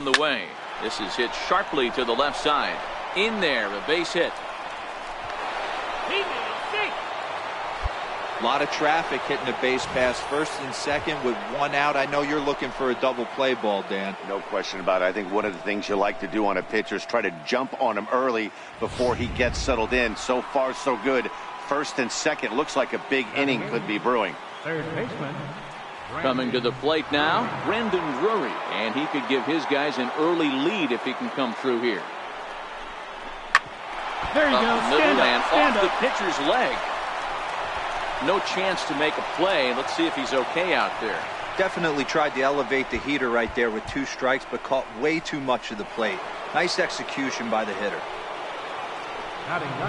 the way. This is hit sharply to the left side. In there, a base hit. A lot of traffic hitting the base pass first and second with one out. I know you're looking for a double play ball, Dan. No question about it. I think one of the things you like to do on a pitcher is try to jump on him early before he gets settled in. So far, so good. First and second, looks like a big inning could be brewing. Third baseman. Coming to the plate now, Brendan Drury, and he could give his guys an early lead if he can come through here. There you go. Stand up. Off the pitcher's leg. No chance to make a play. Let's see if he's okay out there. Definitely tried to elevate the heater right there with 2 strikes, but caught way too much of the plate. Nice execution by the hitter.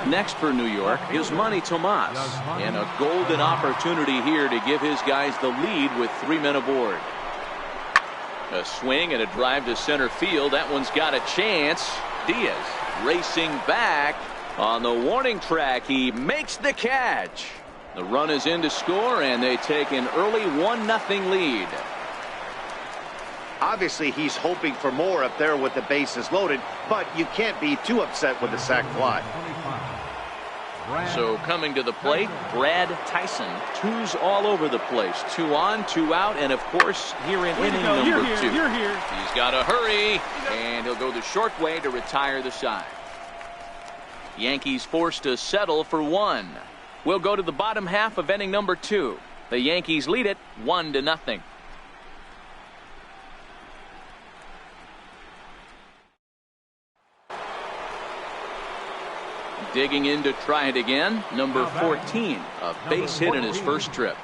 Next for New York is Manny Tomas, and a golden opportunity here to give his guys the lead with 3 men aboard. A swing and a drive to center field. That one's got a chance. Diaz racing back on the warning track. He makes the catch. The run is in to score, and they take an early 1-0 lead. Obviously, he's hoping for more up there with the bases loaded, but you can't be too upset with the sac fly. So coming to the plate, Brad Tyson. 2s all over the place. 2 on, 2 out, and of course, here in inning number 2. He's got to hurry, and he'll go the short way to retire the side. Yankees forced to settle for 1. We'll go to the bottom half of inning number 2. The Yankees lead it 1-0. Digging in to try it again, number 14, a base hit in his first trip.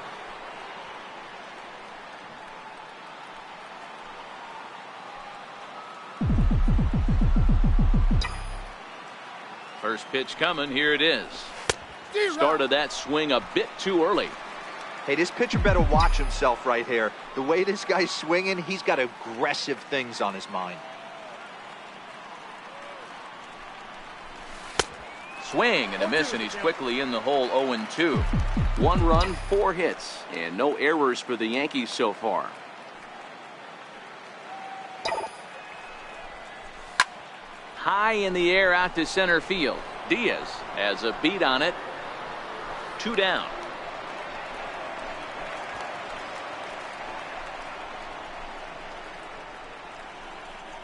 First pitch coming, here it is. Started that swing a bit too early. Hey, this pitcher better watch himself right here. The way this guy's swinging, he's got aggressive things on his mind. Swing and a miss, and he's quickly in the hole. 0-2. 1 run, 4 hits, and no errors for the Yankees so far. High in the air out to center field. Diaz has a beat on it. 2 down.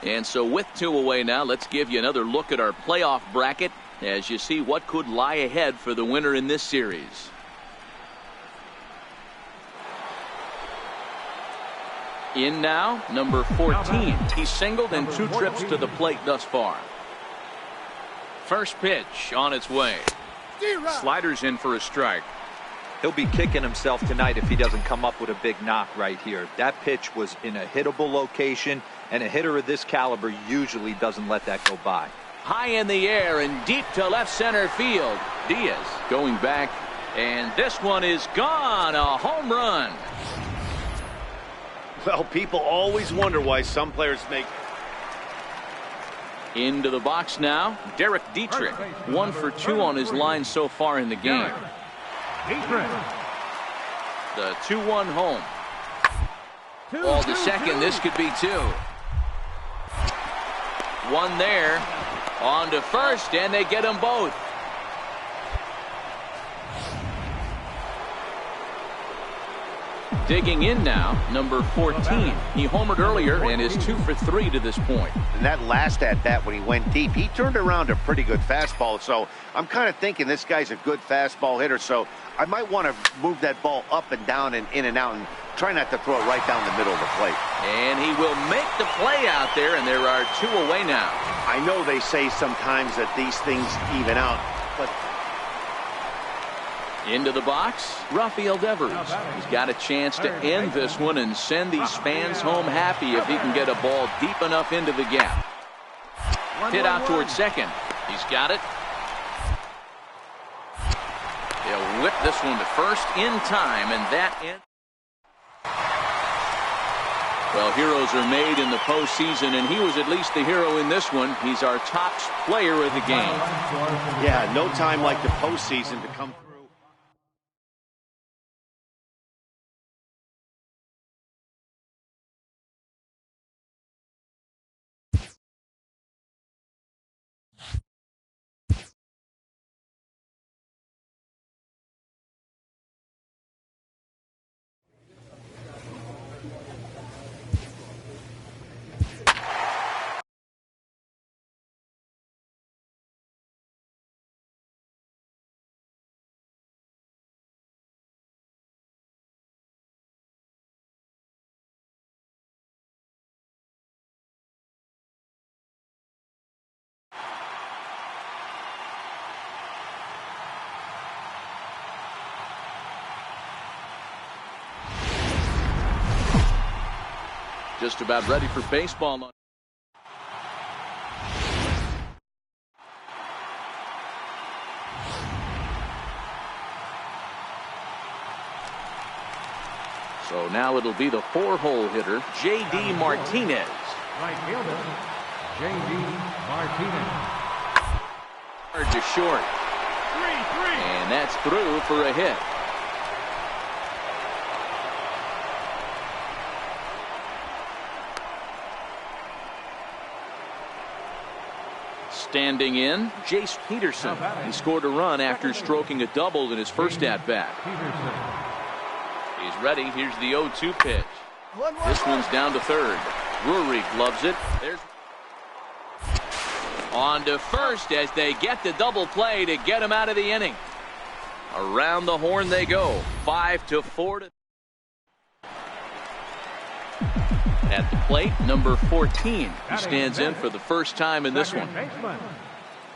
And so with 2 away now, let's give you another look at our playoff bracket as you see what could lie ahead for the winner in this series. In now, number 14. He's singled in 2 trips to the plate thus far. First pitch on its way. Sliders in for a strike. He'll be kicking himself tonight if he doesn't come up with a big knock right here. That pitch was in a hittable location, and a hitter of this caliber usually doesn't let that go by. High in the air and deep to left center field. Diaz going back, and this one is gone. A home run. Well, people always wonder why some players make. Into the box now, Derek Dietrich. 1 for 2 on his line so far in the game. The 2-1 home. Ball to second. This could be 2. 1 there. On to first, and they get them both. Digging in now, number 14. He homered earlier and is 2 for 3 to this point. And that last at-bat when he went deep, he turned around a pretty good fastball. So I'm kind of thinking this guy's a good fastball hitter. So I might want to move that ball up and down and in and out and try not to throw it right down the middle of the plate. And he will make the play out there, and there are 2 away now. I know they say sometimes that these things even out, but into the box, Rafael Devers. He's got a chance to end this one and send these fans home happy if he can get a ball deep enough into the gap. Hit out towards second. He's got it. He'll whip this one to first in time, and that ends. Well, heroes are made in the postseason, and he was at least the hero in this one. He's our top player of the game. Yeah, no time like the postseason to come just about ready for baseball. So now it'll be the 4-hole hitter, J.D. Martinez. Right fielder, J.D. Martinez. To short. 3-3. And that's through for a hit. Standing in, Jace Peterson. He scored a run after stroking a double in his first at-bat. He's ready. Here's the 0-2 pitch. This one's down to third. Drury gloves it. There's on to first as they get the double play to get him out of the inning. Around the horn they go. 5-4. At the plate, number 14. He stands in for the first time in this one.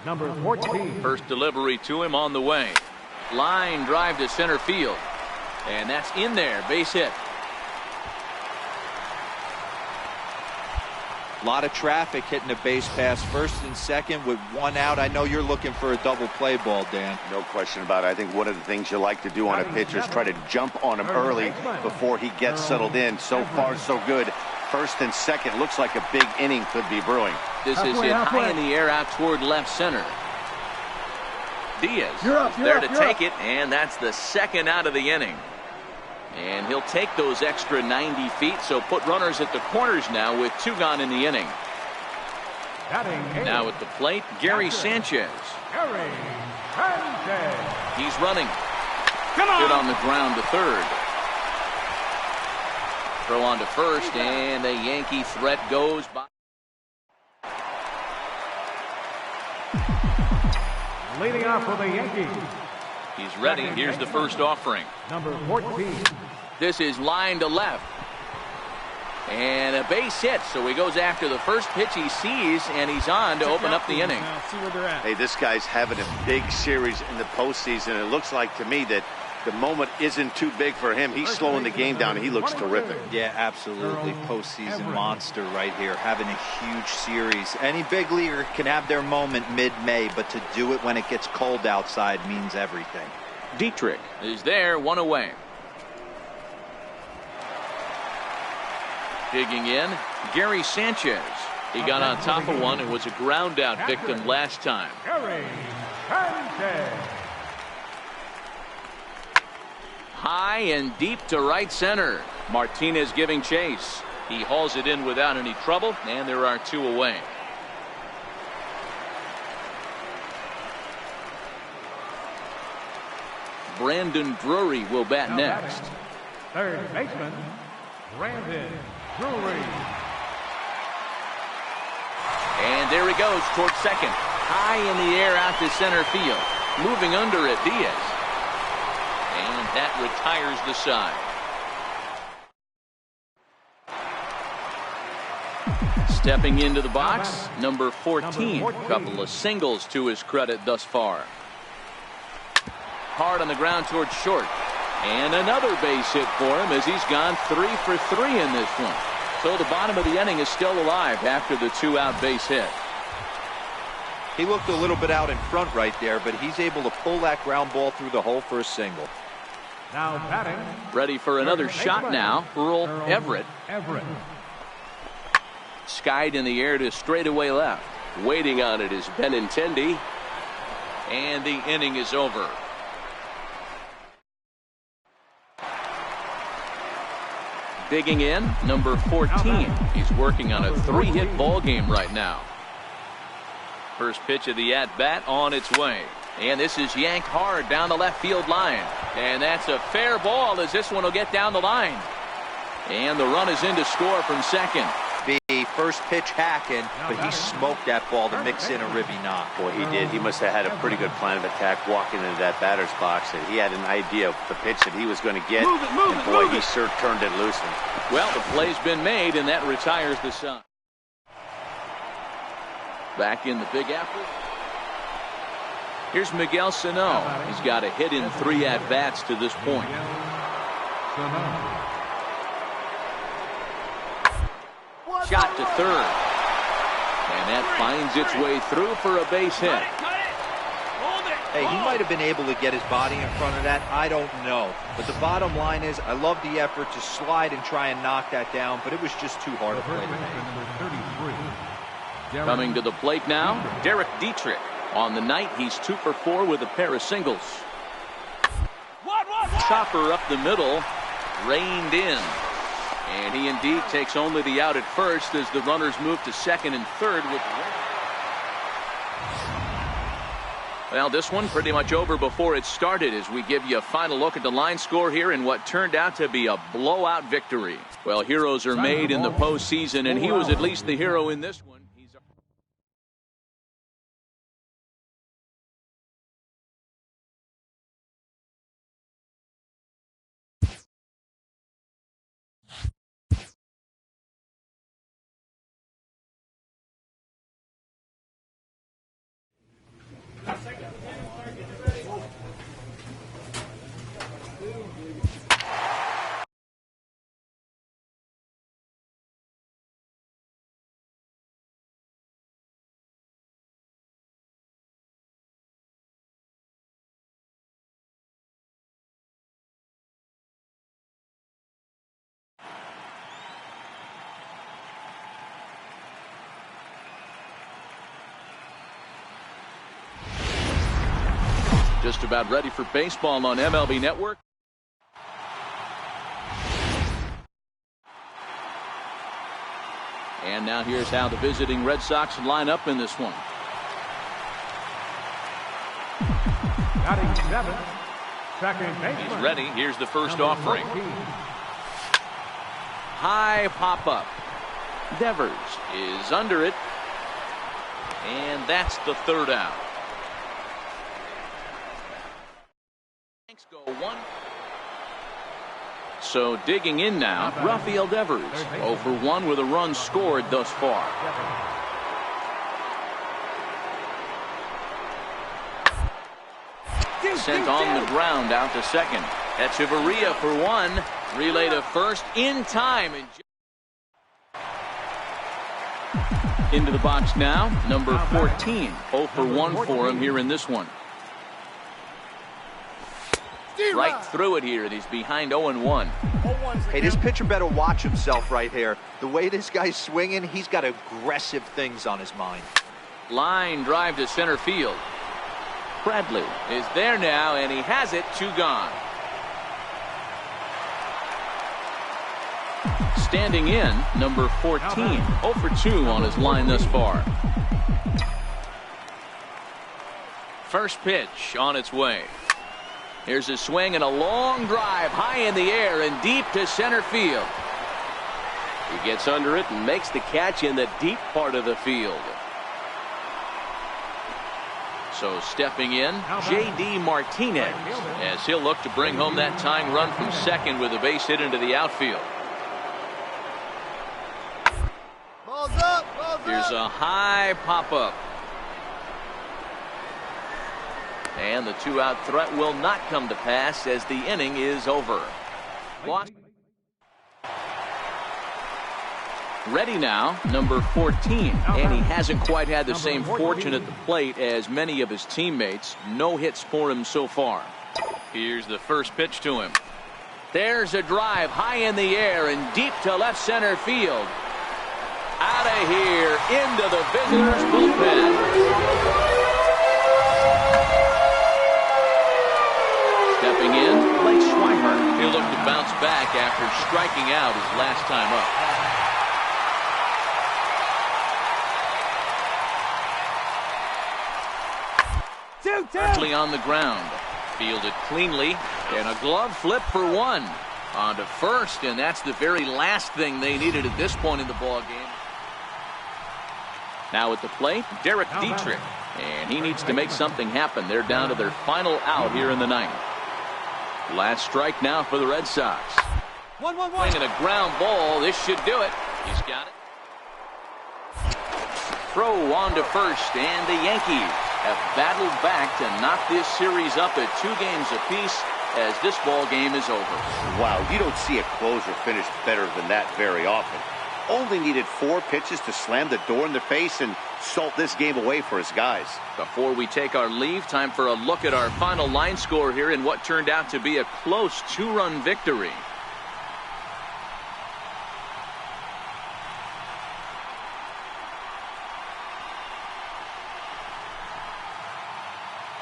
Number 14. First delivery to him on the way. Line drive to center field. And that's in there. Base hit. A lot of traffic hitting the base pass first and second with one out. I know you're looking for a double play ball, Dan. No question about it. I think one of the things you like to do on a pitcher is try to jump on him early before he gets settled in. So far, so good. First and second, looks like a big inning could be brewing. This is hit high in the air out toward left center. Diaz there to take it, and that's the second out of the inning. And he'll take those extra 90 feet, so put runners at the corners now with 2 gone in the inning. Now at the plate, Gary Sanchez. He's running. Hit on the ground to third. Throw on to first, and the Yankee threat goes by. Leading off for the Yankees. He's ready. Here's the first offering. Number 14. This is line to left. And a base hit. So he goes after the first pitch he sees, and he's on to open up the inning. Hey, this guy's having a big series in the postseason. It looks like to me that the moment isn't too big for him. He's slowing the game down, and he looks terrific. Yeah, absolutely. Postseason monster right here, having a huge series. Any big leaguer can have their moment mid-May, but to do it when it gets cold outside means everything. Dietrich is there, 1 away. Digging in, Gary Sanchez. He got on top of one and was a ground out victim last time. Gary Sanchez. High and deep to right center. Martinez giving chase. He hauls it in without any trouble, and there are 2 away. Brandon Drury will bat next. Third baseman, Brandon Drury. And there he goes towards second. High in the air out to center field. Moving under it, Diaz. And that retires the side. Stepping into the box, number 14. Couple of singles to his credit thus far. Hard on the ground towards short. And another base hit for him as he's gone 3 for 3 in this one. So the bottom of the inning is still alive after the 2-out base hit. He looked a little bit out in front right there, but he's able to pull that ground ball through the hole for a single. Now batting. Ready for another shot now, Earl Everett. Skied in the air to straightaway left. Waiting on it is Benintendi. And the inning is over. Digging in, number 14. He's working on a 3-hit ball game right now. First pitch of the at-bat on its way. And this is yanked hard down the left field line. And that's a fair ball as this one will get down the line. And the run is in to score from second. The first pitch hacking, but he smoked that ball to mix in a ribby knock. Boy, he did. He must have had a pretty good plan of attack walking into that batter's box. And he had an idea of the pitch that he was going to get. And boy, he sure turned it loose. Well, the play's been made, and that retires the side. Back in the Big Apple. Here's Miguel Sano. He's got a hit in 3 at-bats to this point. shot to third. And that finds its way through for a base hit. Hey, he might have been able to get his body in front of that. I don't know. But the bottom line is, I love the effort to slide and try and knock that down, but it was just too hard to play. Coming to the plate now, Derek Dietrich. On the night, he's 2 for 4 with a pair of singles. Chopper up the middle, reined in. And he indeed takes only the out at first as the runners move to second and third with. Well, this one pretty much over before it started as we give you a final look at the line score here in what turned out to be a blowout victory. Well, heroes are made in the postseason, and he was at least the hero in this one. Just about ready for baseball on MLB Network. And now here's how the visiting Red Sox line up in this one. Batting 7, second baseman. He's ready. Here's the first offering. 14. High pop up. Devers is under it. And that's the third out. Go one. So digging in now, Rafael Devers 0 for 1 with a run scored thus far. Sent on the ground out to second. Echeverria for 1. Relay to first in time. Into the box now, number 14. 0 for 1 for him here in this one. Right through it here, and he's behind 0-1. Hey, this pitcher better watch himself right here. The way this guy's swinging, he's got aggressive things on his mind. Line drive to center field. Bradley is there now, and he has it. 2 gone. Standing in, number 14. 0 for 2 on his line thus far. First pitch on its way. Here's a swing and a long drive high in the air and deep to center field. He gets under it and makes the catch in the deep part of the field. So stepping in, J.D. Martinez as he'll look to bring home that tying run from second with a base hit into the outfield. Here's a high pop-up. And the 2-out threat will not come to pass as the inning is over. Ready now, number 14. And he hasn't quite had the same fortune at the plate as many of his teammates. No hits for him so far. Here's the first pitch to him. There's a drive high in the air and deep to left center field. Out of here into the visitors' bullpen. Stepping in, Blake Swihart. He'll look to bounce back after striking out his last time up. Quickly on the ground. Fielded cleanly. And a glove flip for 1. On to first, and that's the very last thing they needed at this point in the ball game. Now at the plate, Derek Dietrich. And he needs to make something happen. They're down to their final out here in the ninth. Last strike now for the Red Sox. 1-1-1. Playing a ground ball. This should do it. He's got it. Throw on to first, and the Yankees have battled back to knock this series up at 2 games apiece as this ball game is over. Wow, you don't see a closer finish better than that very often. only needed 4 pitches to slam the door in their face and salt this game away for his guys. Before we take our leave, time for a look at our final line score here in what turned out to be a close 2-run victory.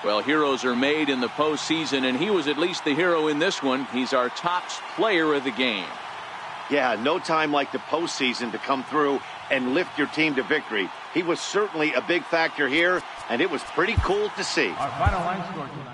Well, heroes are made in the postseason, and he was at least the hero in this one. He's our top player of the game. Yeah, no time like the postseason to come through and lift your team to victory. He was certainly a big factor here, and it was pretty cool to see. Our final line score tonight.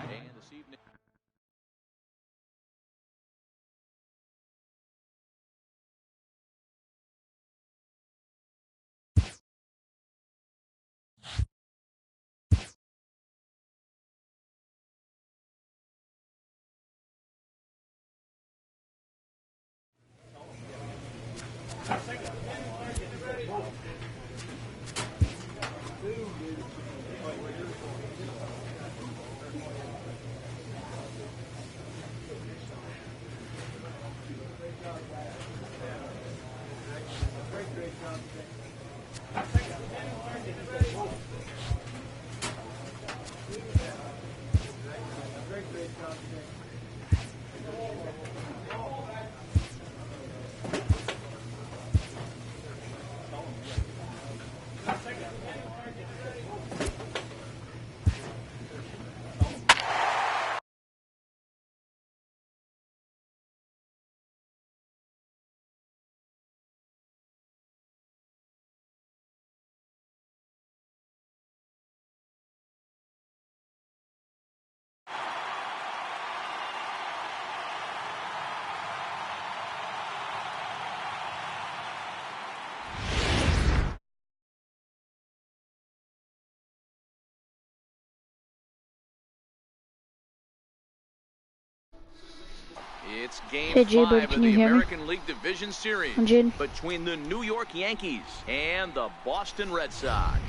It's game Hey, Jay, 5 can of you the hear me? American League Division Series between the New York Yankees and the Boston Red Sox.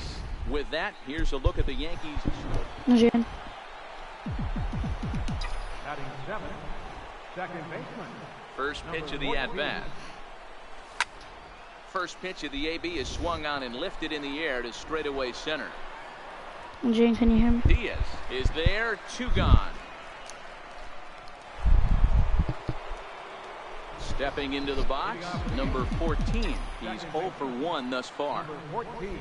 With that, here's a look at the Yankees. Batting 7, second baseman. First pitch of the at-bat. First pitch of the AB is swung on and lifted in the air to straightaway center. Jane, can you hear me? Diaz is there, 2 gone. Stepping into the box, number 14. He's 0 for 1 thus far. Number 14.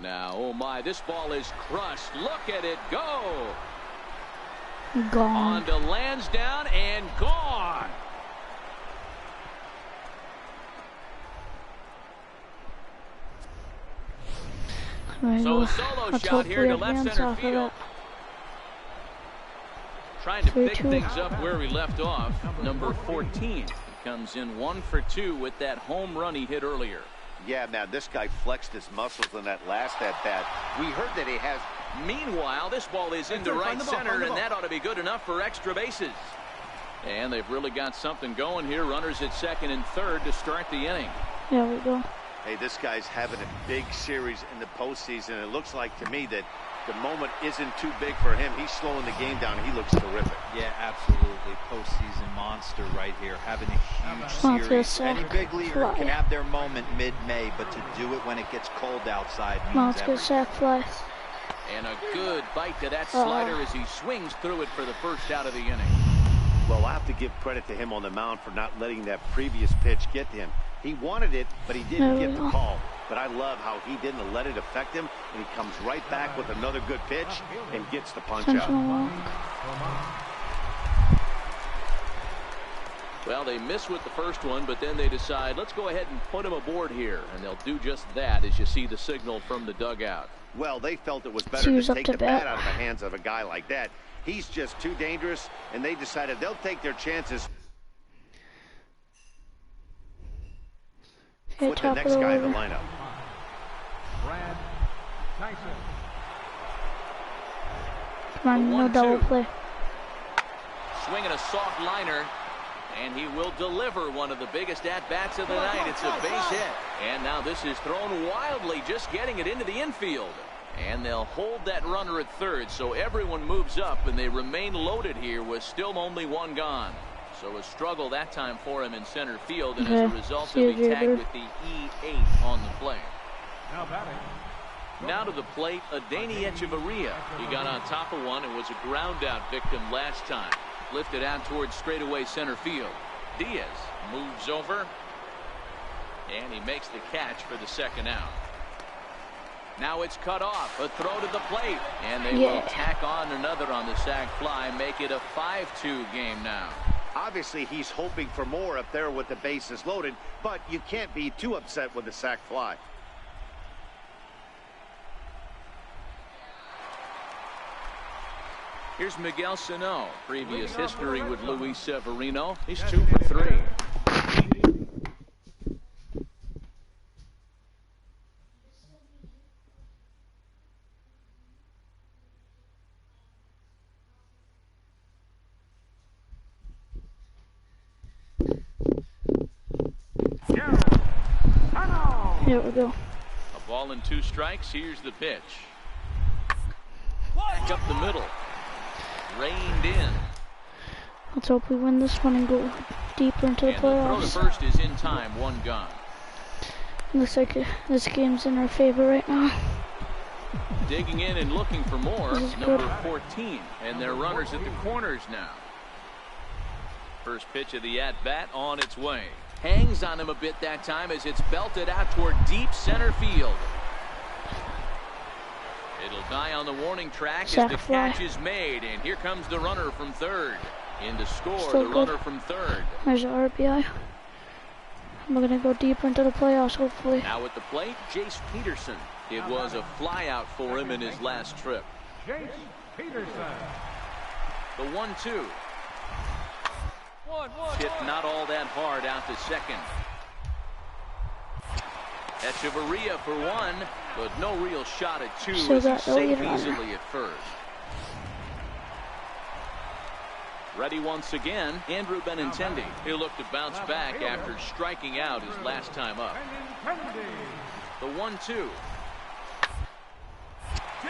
Now, oh my, this ball is crushed. Look at it go. Gone. On to Lansdowne and gone. So a solo shot here to left center field. Trying to pick things up where he left off. Number 14. He comes in 1 for 2 with that home run he hit earlier. Yeah, man, this guy flexed his muscles in that last at-bat. We heard that he has. Meanwhile, this ball is into right center, and that ought to be good enough for extra bases. And they've really got something going here. Runners at second and third to start the inning. There we go. Hey, this guy's having a big series in the postseason. It looks like to me that the moment isn't too big for him. He's slowing the game down. He looks terrific. Yeah, absolutely. Postseason monster right here, having a huge series. Any big leaguer can have their moment mid-May, but to do it when it gets cold outside means everything. Sack fly. And a good bite to that slider as he swings through it for the first out of the inning. Well, I have to give credit to him on the mound for not letting that previous pitch get to him. He wanted it, but he didn't get the call. But I love how he didn't let it affect him, and he comes right back with another good pitch and gets the punch out. Well, they miss with the first one, but then they decide, let's go ahead and put him aboard here. And they'll do just that as you see the signal from the dugout. Well, they felt it was better to take the bat out of the hands of a guy like that. He's just too dangerous, and they decided they'll take their chances with the next guy in the lineup. Brad Tyson. Come on, no 1-2. double play. Swinging a soft liner, and he will deliver one of the biggest at-bats of the night. It's a base hit. And now this is thrown wildly, just getting it into the infield. And they'll hold that runner at third, so everyone moves up, and they remain loaded here with still only one gone. So a struggle that time for him in center field, and as a result, he'll be tagged with the E8 on the play. Now batting. Now to the plate, Adeiny Hechavarria. He got on top of one and was a ground out victim last time. Lifted out towards straightaway center field. Diaz moves over, and he makes the catch for the second out. Now it's cut off. A throw to the plate, and they will tack on another on the sac fly, make it a 5-2 game now. Obviously, he's hoping for more up there with the bases loaded, but you can't be too upset with the sac fly. Here's Miguel Sano. Previous history with Luis Severino. He's 2 for 3. Here we go. A ball and 2 strikes. Here's the pitch. Back up the middle. Reined in. Let's hope we win this one and go deeper into the playoffs. The throw to first is in time. 1 gone. Looks like this game's in our favor right now. Digging in and looking for more. Number 14. And their runners at the corners now. First pitch of the at-bat on its way. Hangs on him a bit that time as it's belted out toward deep center field. It'll die on the warning track as the catch is made, and here comes the runner from third. In to score, the runner from third. There's an RBI. We're going to go deeper into the playoffs, hopefully. Now at the plate, Jace Peterson. It was a flyout for him in his last trip. Jace Peterson. The 1-2. Hit not all that hard out to second. Hechavarria for 1, but no real shot at 2 as he's safe easily at first. Ready once again, Andrew Benintendi. He'll look to bounce back after striking out his last time up. The 1-2.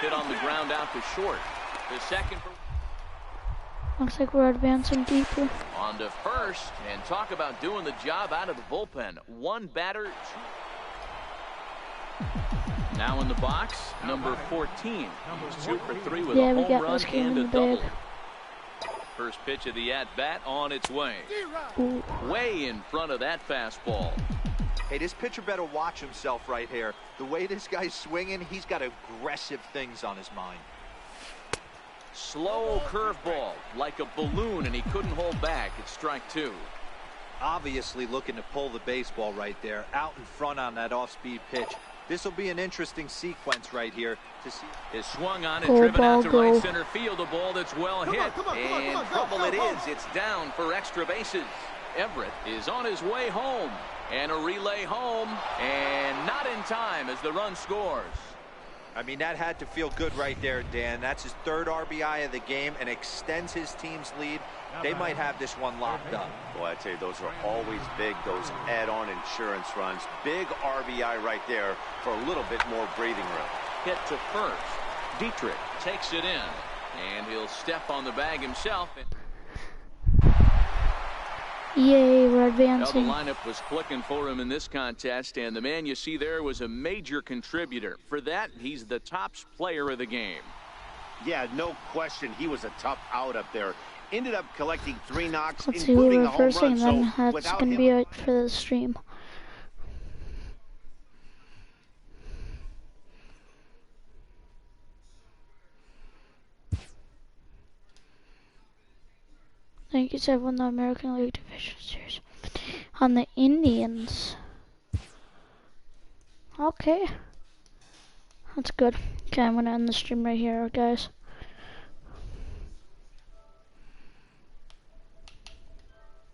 Hit on the ground out to short. The second. Looks like we're advancing deeper. On to first, and talk about doing the job out of the bullpen. 1 batter. Now in the box, number 14. He's 2 for 3 with a home run and a double. First pitch of the at-bat on its way. Ooh. Way in front of that fastball. Hey, this pitcher better watch himself right here. The way this guy's swinging, he's got aggressive things on his mind. Slow curveball, like a balloon, and he couldn't hold back. It's strike 2. Obviously looking to pull the baseball right there, out in front on that off-speed pitch. This will be an interesting sequence right here to see. Is swung on and driven out to right center field. A ball that's well hit. And trouble it is. It's down for extra bases. Everett is on his way home. And a relay home. And not in time as the run scores. I mean, that had to feel good right there, Dan. That's his 3rd RBI of the game and extends his team's lead. They might have this one locked up. Boy, I tell you, those are always big, those add-on insurance runs. Big RBI right there for a little bit more breathing room. Hit to first. Dietrich takes it in, and he'll step on the bag himself. Yay, we're advancing. Well, the lineup was clicking for him in this contest, and the man you see there was a major contributor. For that, he's the top player of the game. Yeah, no question. He was a tough out up there. Ended up collecting 3 knocks, Let's see, we're including a home reversing, run. then So that's going to be it for the stream. Thank you to everyone in the American League Division Series. On the Indians. Okay. That's good. Okay, I'm going to end the stream right here, guys.